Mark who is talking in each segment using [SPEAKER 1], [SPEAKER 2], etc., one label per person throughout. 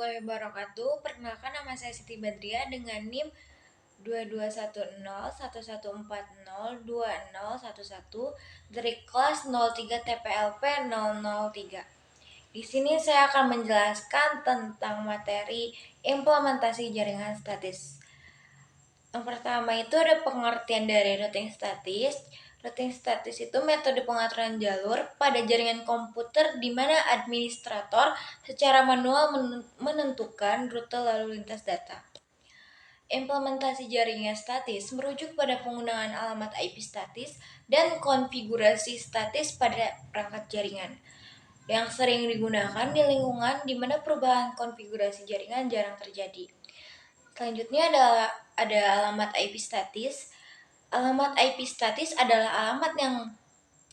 [SPEAKER 1] warahmatullahi wabarakatuh. Perkenalkan, nama saya Siti Badriah dengan NIM 221011402011 dari kelas 03 TPLP 003. Di sini saya akan menjelaskan tentang materi implementasi jaringan statis. Yang pertama itu ada pengertian dari routing statis. Routing statis itu metode pengaturan jalur pada jaringan komputer di mana administrator secara manual menentukan rute lalu lintas data. Implementasi jaringan statis merujuk pada penggunaan alamat IP statis dan konfigurasi statis pada perangkat jaringan yang sering digunakan di lingkungan di mana perubahan konfigurasi jaringan jarang terjadi. Selanjutnya ada alamat IP statis. Alamat IP statis adalah alamat yang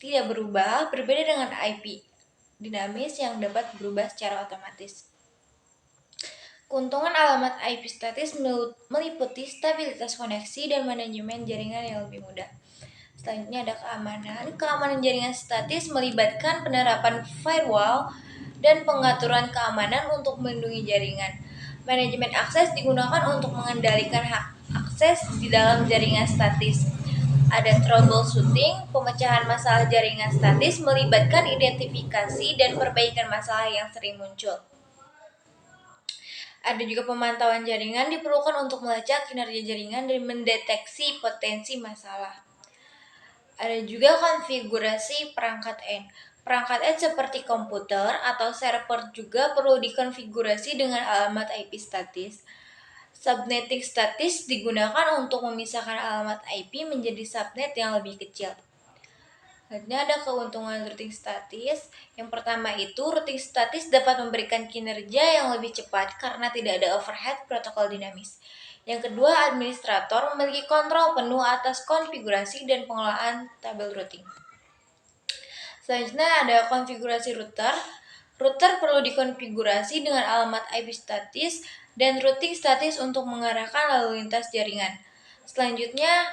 [SPEAKER 1] tidak berubah, berbeda dengan IP dinamis yang dapat berubah secara otomatis. Keuntungan alamat IP statis meliputi stabilitas koneksi dan manajemen jaringan yang lebih mudah. Selanjutnya ada keamanan. Keamanan jaringan statis melibatkan penerapan firewall dan pengaturan keamanan untuk melindungi jaringan. Manajemen akses digunakan untuk mengendalikan hak akses di dalam jaringan statis. Ada troubleshooting, pemecahan masalah jaringan statis melibatkan identifikasi dan perbaikan masalah yang sering muncul. Ada juga pemantauan jaringan diperlukan untuk melacak kinerja jaringan dan mendeteksi potensi masalah. Ada juga konfigurasi perangkat N. Perangkat N seperti komputer atau server juga perlu dikonfigurasi dengan alamat IP statis. Subnetting statis digunakan untuk memisahkan alamat IP menjadi subnet yang lebih kecil. Selanjutnya ada keuntungan routing statis. Yang pertama itu routing statis dapat memberikan kinerja yang lebih cepat karena tidak ada overhead protokol dinamis. Yang kedua, administrator memiliki kontrol penuh atas konfigurasi dan pengelolaan tabel routing. Selanjutnya ada konfigurasi router. Router perlu dikonfigurasi dengan alamat IP statis dan routing statis untuk mengarahkan lalu lintas jaringan. Selanjutnya,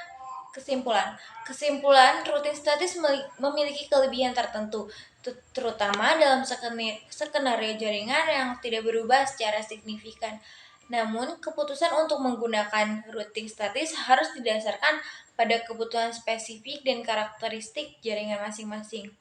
[SPEAKER 1] Kesimpulan, routing statis memiliki kelebihan tertentu, terutama dalam skenario jaringan yang tidak berubah secara signifikan. Namun, keputusan untuk menggunakan routing statis harus didasarkan pada kebutuhan spesifik dan karakteristik jaringan masing-masing.